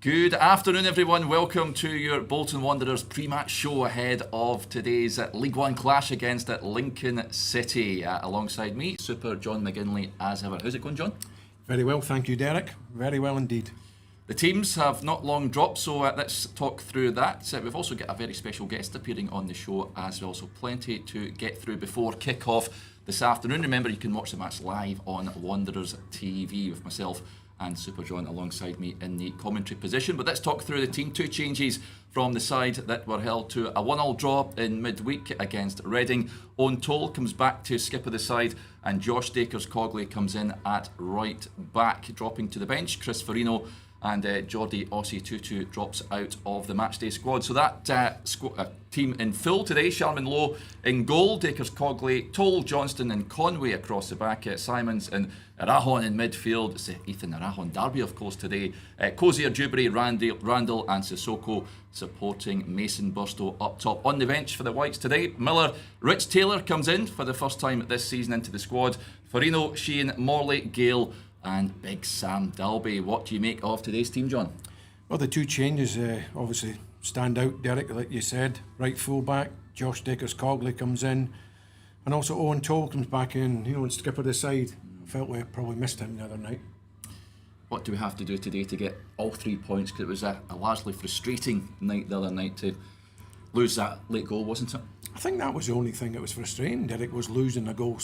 Good afternoon, everyone. Welcome to your Bolton Wanderers pre-match show ahead of today's League One clash against Lincoln City. Alongside me, Super John McGinley, as ever. How's it going, John? Very well, thank you, Derek. Very well indeed. The teams have not long dropped, so let's talk through that. We've also got a very special guest appearing on the show as well, so plenty to get through before kick-off this afternoon. Remember, you can watch the match live on Wanderers TV with myself and Super John alongside me in the commentary position. But let's talk through the team. Two changes from the side that were held to a 1-1 draw in midweek against Reading. Owen Toll comes back to skip of the side, and Josh Dakers-Cogley comes in at right back, dropping to the bench. Chris Farino and Jordi Osei-Tutu drops out of the matchday squad. So that team in full today. Sharman Lowe in goal, Dakers-Cogley, Toll, Johnston and Conway across the back, Simons and Arahon in midfield. It's the Ethan Arahon derby, of course, today. Cozier, Dewberry, Randall and Sissoko supporting Mason Burstow up top. On the bench for the Whites today, Miller, Rich Taylor comes in for the first time this season into the squad. Farino, Sheehan, Morley, Gale and Big Sam Dalby. What do you make of today's team, John? Well, the two changes obviously stand out, Derek, like you said. Right full back, Josh Dakers-Cogley comes in, and also Owen Toll comes back in, and skipper the side. I felt we probably missed him the other night. What do we have to do today to get all 3 points? Because it was a largely frustrating night the other night to lose that late goal, wasn't it? I think that was the only thing that was frustrating, Derek, was losing a goal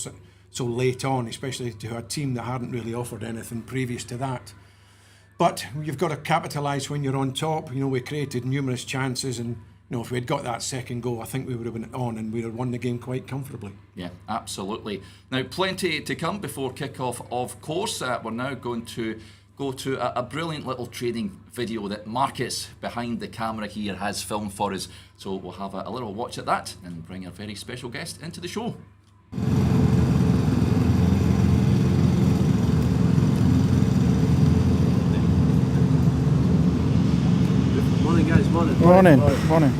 so late on, especially to a team that hadn't really offered anything previous to that. But you've got to capitalise when you're on top. We created numerous chances, and if we had got that second goal, I think we would have been on and we'd have won the game quite comfortably. Yeah, absolutely. Now, plenty to come before kick-off, of course. We're now going to go to a brilliant little training video that Marcus, behind the camera here, has filmed for us. So we'll have a little watch at that and bring a very special guest into the show. Morning, guys. Morning. Morning.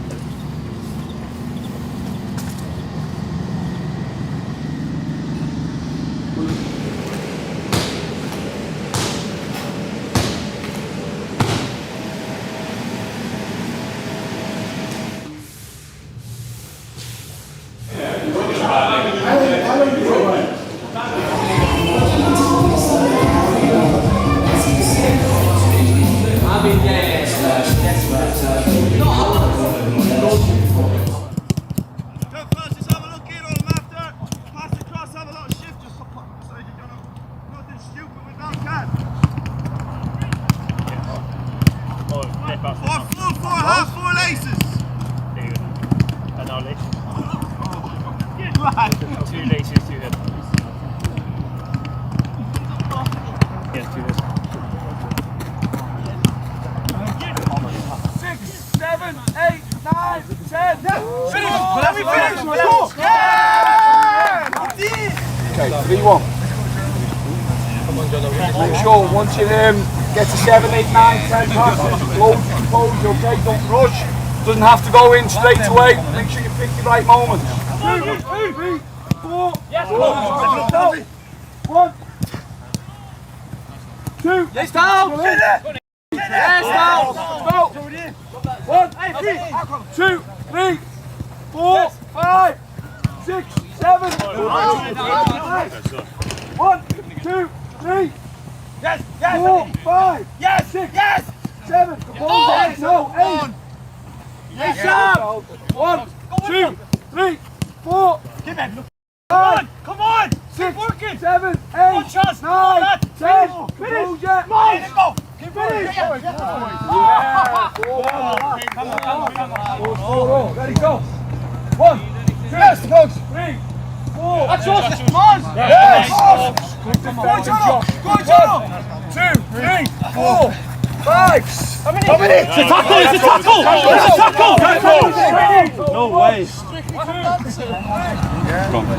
Make sure once you get to 7, 8, 9, 10 passes, load composure, okay? Don't rush. Doesn't have to go in straight away. Make sure you pick the right moments. 2, 3, 4. Yes, 1, 2. Yes, down. Yes, down. Go. 1, 2, 3, 4, 5, 6, 7. 1, 2, 3. Yes, 4, 5. Yes, 6. Yes. 7. Yes. No, 8. Yes, Sam. 1, 2, 3, 4. Give it. 5. Come on. 6, 7, 8, 9, 10. Finish. Come on. Go. Finish. Ready, go. 1, 2, yes, coach. 3, 4. That's yours. Come on. Yes. Go, John. Go, John. 2, 3, 4, 5. Dominic. It's a tackle. It's a tackle. It's a tackle. No way.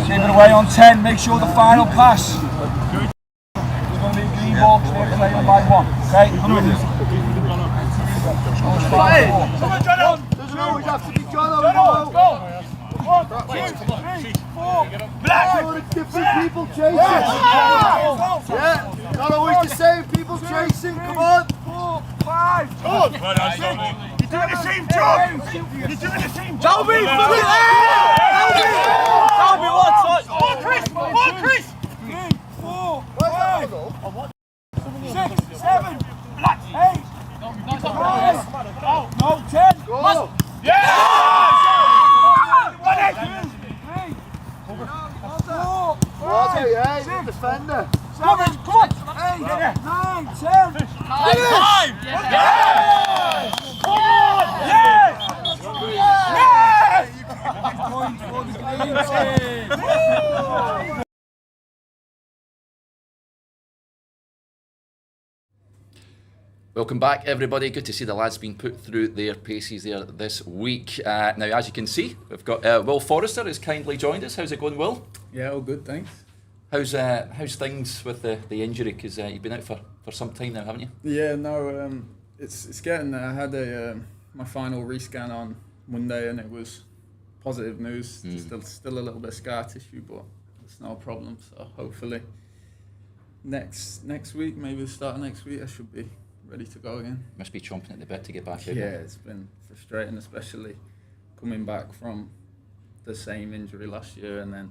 Give it away on 10. Make sure the final pass. There's going to be a green ball to take away on by 1. Okay. Come on, John. Doesn't always have to be John. Go. 1, 2, 3, 4. Black. Different people chasing. Yeah. Not always the same, people chasing, come on! 4, 5, John! You're doing the same job! You're doing the same job! Toby, look at that! Toby, one touch! More Chris! More Chris! 3, 4, 5, 6, 7, 8, 9, no, 10! Go! Yeah! Defender. 7, come on! 8, 9, 10! 5! Yes! Come on! Yes! Yes! Welcome back, everybody. Good to see the lads being put through their paces there this week. Now, as you can see, we've got Will Forrester has kindly joined us. How's it going, Will? Yeah, all good, thanks. How's things with the injury? Because you've been out for some time now, haven't you? Yeah, no, it's getting there. I had my final rescan on Monday, and it was positive news. Still a little bit of scar tissue, but it's no problem. So hopefully next week, maybe the start of next week, I should be ready to go again. Must be chomping at the bit to get back out. Yeah, it's been frustrating, especially coming back from the same injury last year and then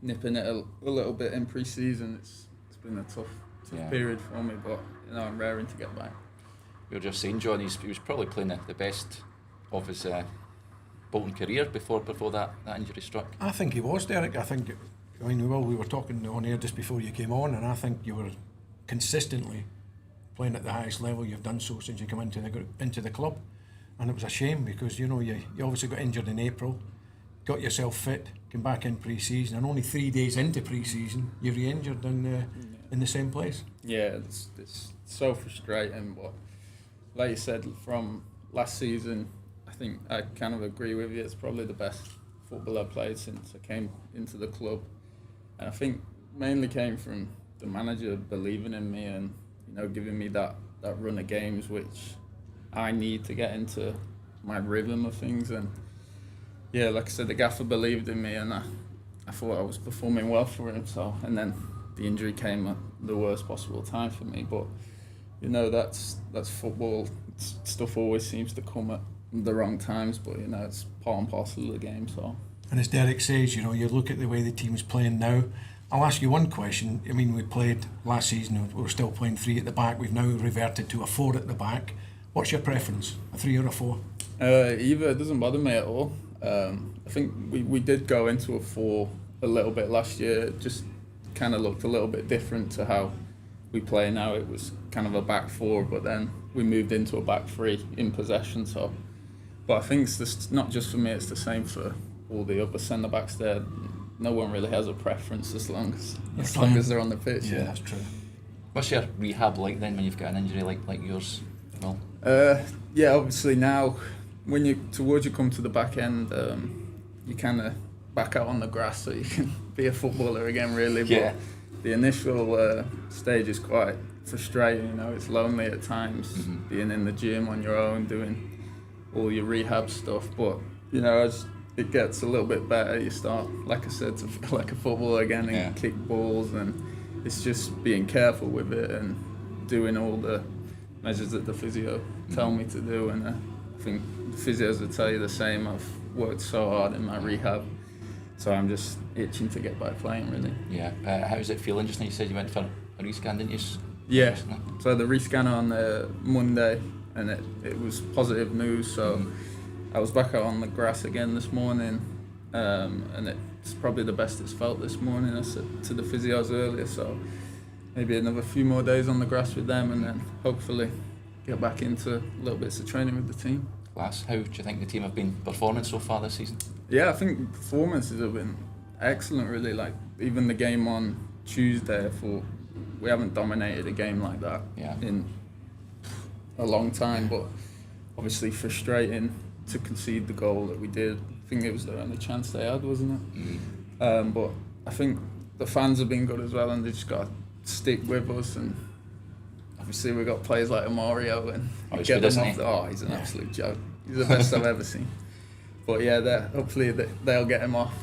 nipping it a little bit in pre-season. It's been a tough period for me, but I'm raring to get back. We were just saying, John, he was probably playing the best of his Bolton career before that injury struck. I think he was, Derek. We were talking on air just before you came on, and I think you were consistently playing at the highest level you've done so since you came into the club, and it was a shame because you obviously got injured in April, got yourself fit, came back in pre-season, and only 3 days into pre-season you re-injured in the same place. Yeah, it's so frustrating, but like you said, from last season, I think I kind of agree with you. It's probably the best football I've played since I came into the club, and I think mainly came from the manager believing in me and giving me that run of games which I need to get into my rhythm of things. And yeah, like I said, the gaffer believed in me, and I thought I was performing well for him. So, and then the injury came at the worst possible time for me. But that's football. Stuff always seems to come at the wrong times, but it's part and parcel of the game. So. And as Derek says, you look at the way the team's playing now. I'll ask you one question. I mean, we played last season, we were still playing 3 at the back. We've now reverted to a 4 at the back. What's your preference, a 3 or a 4? Either, it doesn't bother me at all. I think we did go into a 4 a little bit last year. It just kind of looked a little bit different to how we play now. It was kind of a back 4, but then we moved into a back 3 in possession. So, but I think it's not just for me, it's the same for all the other centre-backs there. No one really has a preference as long as they're on the pitch. Yeah, that's true. What's your rehab like then when you've got an injury like yours? Well, yeah, obviously now when you come to the back end, you kind of back out on the grass so you can be a footballer again, really. Yeah. But the initial stage is quite frustrating. It's lonely at times, being in the gym on your own, doing all your rehab stuff. But as it gets a little bit better, you start, like I said, to feel like a footballer again and kick balls, and it's just being careful with it and doing all the measures that the physio tell me to do. And I think the physios will tell you the same. I've worked so hard in my rehab, so I'm just itching to get back playing, really. Yeah. How's it feeling just now? You said you went for a rescan, didn't you? Yeah. So the rescan on Monday, and it was positive news. So I was back out on the grass again this morning, and it's probably the best it's felt this morning. I said to the physios earlier, so maybe another few more days on the grass with them, and then hopefully get back into little bits of training with the team. Class. How do you think the team have been performing so far this season? Yeah, I think performances have been excellent, really. Like even the game on Tuesday, I thought we haven't dominated a game like that in a long time, but obviously frustrating to concede the goal that we did. I think it was the only chance they had, wasn't it? But I think the fans have been good as well, and they just got to stick with us. And obviously we've got players like Mario, and get them off. He's an absolute joke. He's the best I've ever seen. But yeah, hopefully they'll get him off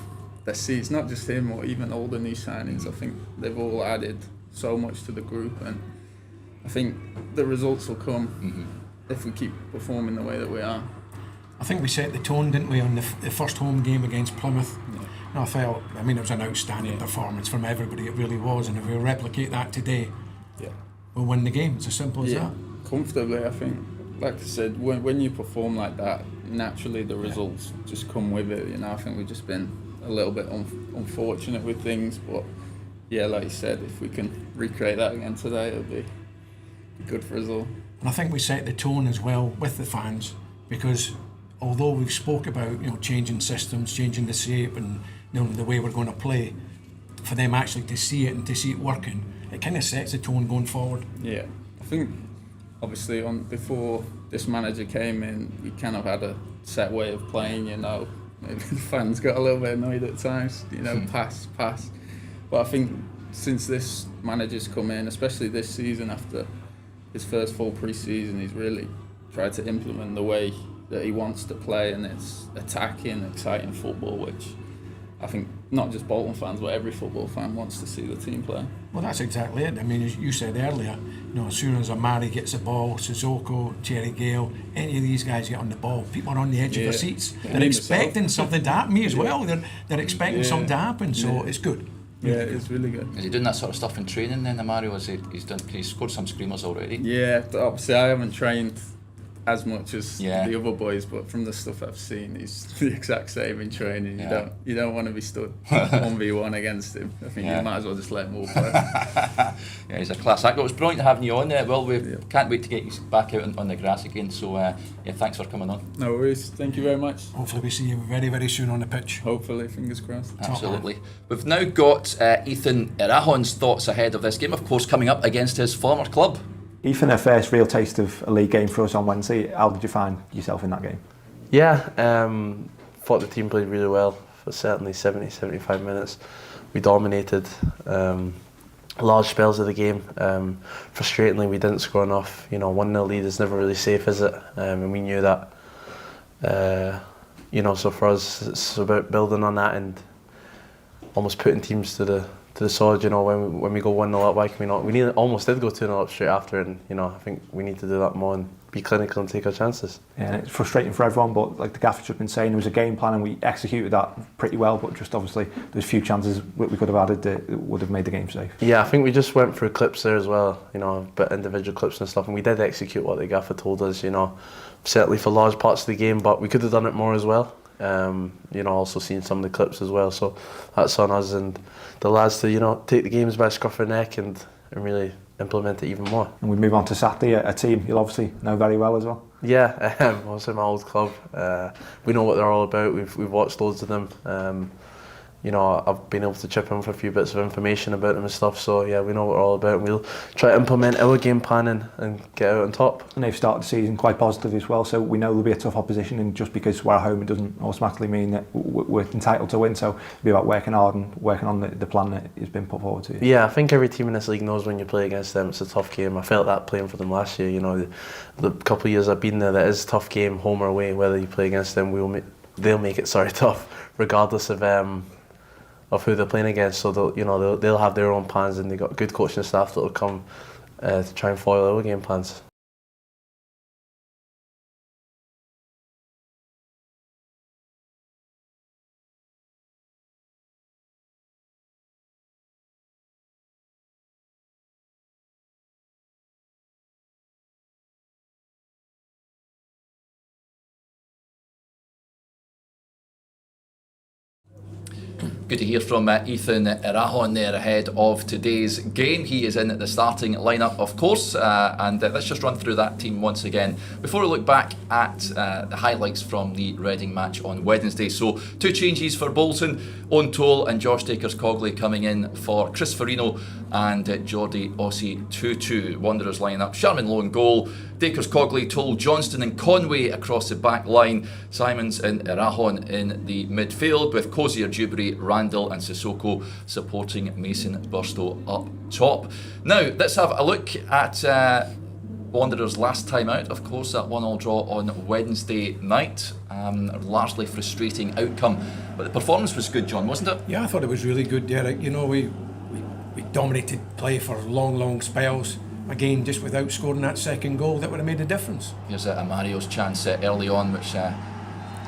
their seats. Not just him, or even all the new signings. I think they've all added so much to the group, and I think the results will come if we keep performing the way that we are. I think we set the tone, didn't we, on the first home game against Plymouth? Yeah. And I felt, it was an outstanding performance from everybody, it really was, and if we replicate that today, we'll win the game. It's as simple as that. Comfortably, I think. Like I said, when you perform like that, naturally the results just come with it. I think we've just been a little bit unfortunate with things, but like you said, if we can recreate that again today, it'll be good for us all. And I think we set the tone as well with the fans, because although we've spoke about changing systems, changing the shape, and the way we're going to play, for them actually to see it and to see it working, it kind of sets the tone going forward. Yeah, I think obviously before this manager came in, we kind of had a set way of playing. Maybe the fans got a little bit annoyed at times. Pass. But I think since this manager's come in, especially this season after his first full pre-season, he's really tried to implement the way that he wants to play, and it's attacking, exciting football, which I think not just Bolton fans, but every football fan wants to see the team play. Well, that's exactly it. As you said earlier, as soon as Amari gets the ball, Sissoko, Jerry Gale, any of these guys get on the ball, people are on the edge of their seats. They're expecting something to happen. Me as well. They're expecting something to happen, so it's good. It's really good. Is he doing that sort of stuff in training then, Amari? He's scored some screamers already? Yeah, obviously I haven't trained as much as the other boys, but from the stuff I've seen, he's the exact same in training. You don't want to be stood 1v1 against him. I think you might as well just let him all play. He's a class act. It was brilliant having you on there. Well, we can't wait to get you back out on the grass again. So thanks for coming on. No worries. Thank you very much. Hopefully we see you very, very soon on the pitch. Hopefully, fingers crossed. Absolutely. We've now got Ethan Irahon's thoughts ahead of this game, of course, coming up against his former club. Ethan, a first real taste of a league game for us on Wednesday. How did you find yourself in that game? Yeah, thought the team played really well for certainly 70-75 minutes. We dominated large spells of the game. Frustratingly, we didn't score enough. 1-0 lead is never really safe, is it? And we knew that. So for us, it's about building on that and almost putting teams to the sword. When we go 1-0 up, why can we not? We almost did go 2-0 up straight after, and I think we need to do that more and be clinical and take our chances. Yeah, and it's frustrating for everyone, but like the gaffer's just been saying, there was a game plan and we executed that pretty well, but just obviously there's a few chances we could have added that would have made the game safe. Yeah, I think we just went through clips there as well, but individual clips and stuff, and we did execute what the gaffer told us, certainly for large parts of the game, but we could have done it more as well. Also seen some of the clips as well, so that's on us and the lads to take the games by the scruff of the neck and really implement it even more. And we move on to Saturday, a team you'll obviously know very well as well. Yeah, also my old club. We know what they're all about. We've watched loads of them. I've been able to chip in with a few bits of information about them and stuff, so yeah, we know what we're all about, and we'll try to implement our game plan and get out on top. And they've started the season quite positive as well, so we know there'll be a tough opposition, and just because we're at home it doesn't automatically mean that we're entitled to win, so it'll be about working hard and working on the plan that has been put forward to you. Yeah, I think every team in this league knows when you play against them it's a tough game. I felt that playing for them last year. The couple of years I've been there, that is a tough game, home or away. Whether you play against them, they'll make it tough, regardless of who they're playing against. So they'll have their own plans, and they've got good coaching staff that will come to try and foil our game plans. Good to hear from Ethan Irahon there ahead of today's game. He is in the starting lineup, of course, and let's just run through that team once again before we look back at the highlights from the Reading match on Wednesday. So 2 changes for Bolton: Owen Toll and Josh Dacres-Cogley coming in for Chris Farino and Jordi Osei-Tutu. Wanderers lineup: Sharman Lowe in goal, Dacres-Cogley, Toll, Johnston and Conway across the back line, Simons and Irahon in the midfield, with Cozier, Dewberry, Randall and Sissoko supporting Mason Burstow up top. Now let's have a look at Wanderers' last time out. Of course, that 1-1 draw on Wednesday night. A largely frustrating outcome, but the performance was good, John, wasn't it? Yeah, I thought it was really good, Derek. We dominated play for long spells. Again, just without scoring that second goal, that would have made a difference. Here's Amario's chance early on, which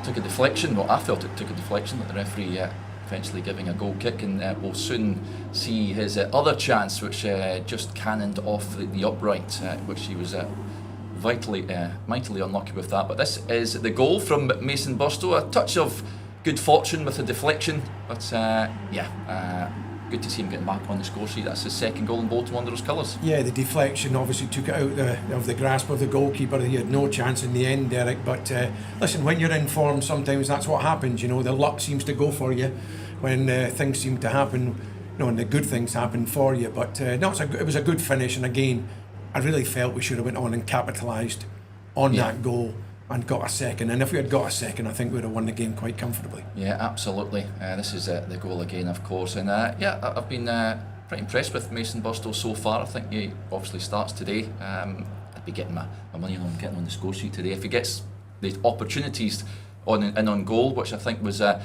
took a deflection. Well, I felt it took a deflection, but the referee eventually giving a goal kick, and we'll soon see his other chance, which just cannoned off the upright, which he was mightily unlucky with that. But this is the goal from Mason Burstow. A touch of good fortune with a deflection, but good to see him getting back on the score sheet. That's his second goal in Bolton Wanderers colours. Yeah, the deflection obviously took it out of the grasp of the goalkeeper. He had no chance in the end, Derek. But listen, when you're in form, sometimes that's what happens. The luck seems to go for you when things seem to happen. And the good things happen for you. But no, it was a good finish. And again, I really felt we should have went on and capitalised on that goal and got a second. And if we had got a second, I think we would have won the game quite comfortably. Yeah, absolutely. This is the goal again, of course. And I've been pretty impressed with Mason Burstow so far. I think he obviously starts today. I'd be getting my money on getting on the score sheet today. If he gets the opportunities on goal, which I think was a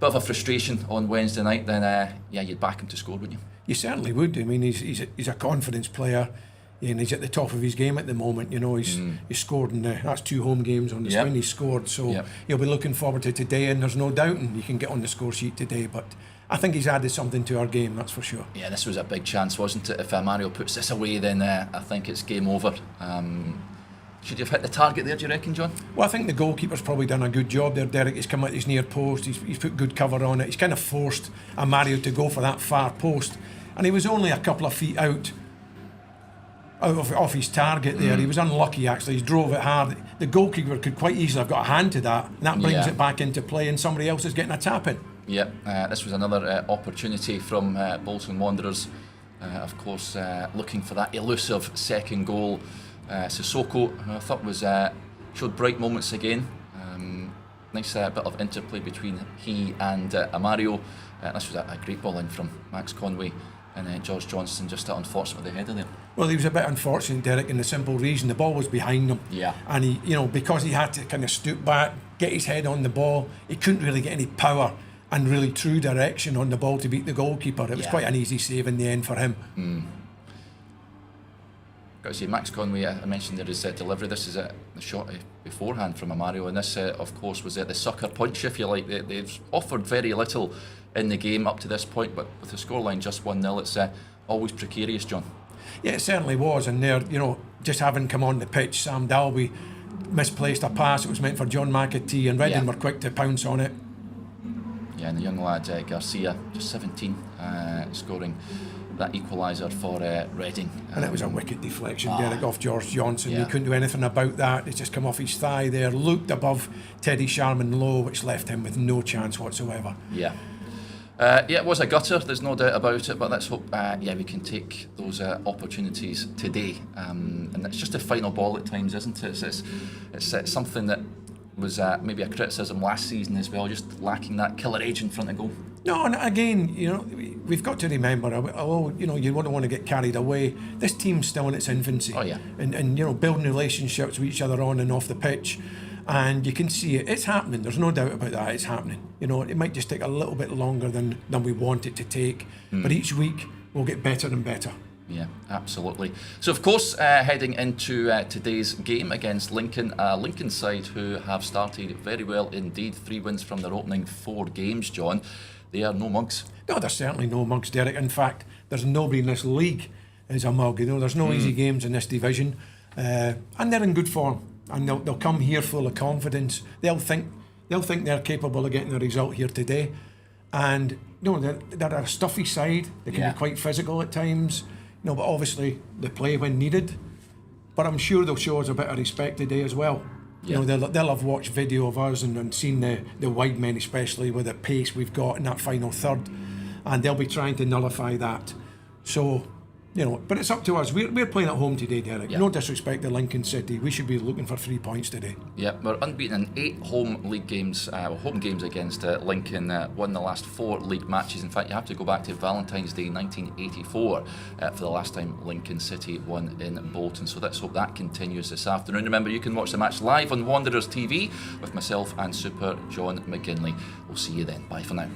bit of a frustration on Wednesday night, then you'd back him to score, wouldn't you? You certainly would. I mean, he's a confidence player. And he's at the top of his game at the moment. He's scored in that's 2 home games on the spin. He's scored, so he'll be looking forward to today. And there's no doubting he can get on the score sheet today. But I think he's added something to our game, that's for sure. Yeah, this was a big chance, wasn't it? If Mario puts this away, then I think it's game over. Should you have hit the target there, do you reckon, John? Well, I think the goalkeeper's probably done a good job there, Derek. He's come at his near post. He's put good cover on it. He's kind of forced Mario to go for that far post, and he was only a couple of feet out of his target there. He was unlucky, actually. He drove it hard. The goalkeeper could quite easily have got a hand to that, and that brings it back into play, and somebody else is getting a tap in. This was another opportunity from Bolton Wanderers, of course, looking for that elusive second goal. Sissoko, who I thought showed bright moments again. Nice bit of interplay between he and Mario. This was a great ball in from Max Conway, and George Johnston just unfortunate with the header there. Well, he was a bit unfortunate, Derek, in the simple reason the ball was behind him. And he, because he had to kind of stoop back, get his head on the ball, he couldn't really get any power and really true direction on the ball to beat the goalkeeper. It was quite an easy save in the end for him. Got to say, Max Conway, I mentioned there is delivery. This is the shot beforehand from Mario, and this, of course, was the sucker punch, if you like. They've offered very little in the game up to this point, but with the scoreline just 1-0, it's always precarious, John. Yeah, it certainly was, and there, just having come on the pitch, Sam Dalby misplaced a pass. It was meant for John McAtee, and Reading were quick to pounce on it. Yeah, and the young lad Garcia, just 17, scoring that equaliser for Reading. And it was a wicked deflection, Derek, off George Johnson. He couldn't do anything about that. It's just come off his thigh there, looked above Teddy Sharman low, which left him with no chance whatsoever. It was a gutter, there's no doubt about it, but let's hope we can take those opportunities today. And it's just a final ball at times, isn't it? It's something that was maybe a criticism last season as well, just lacking that killer edge in front of goal. No, and again, we've got to remember, although, you wouldn't want to get carried away, this team's still in its infancy. And building relationships with each other on and off the pitch. And you can see it's happening. There's no doubt about that. It's happening. It might just take a little bit longer than we want it to take. But each week we'll get better and better. Yeah, absolutely. So, of course, heading into today's game against Lincoln, Lincoln side who have started very well indeed. 3 wins from their opening 4 games, John. They are no mugs. No, they're certainly no mugs, Derek. In fact, there's nobody in this league is a mug. There's no easy games in this division. And they're in good form. And they'll come here full of confidence. They'll think they're capable of getting a result here today. And they're a stuffy side. They can be quite physical at times. But obviously they play when needed. But I'm sure they'll show us a bit of respect today as well. They'll have watched video of us and seen the wide men, especially with the pace we've got in that final third, and they'll be trying to nullify that. So, but it's up to us. We're playing at home today, Derek. No disrespect to Lincoln City. We should be looking for 3 points today. We're unbeaten in 8 home league games, home games against Lincoln. Won the last 4 league matches. In fact, you have to go back to Valentine's Day 1984 for the last time Lincoln City won in Bolton. So let's hope that continues this afternoon. Remember, you can watch the match live on Wanderers TV with myself and Super John McGinley. We'll see you then. Bye for now.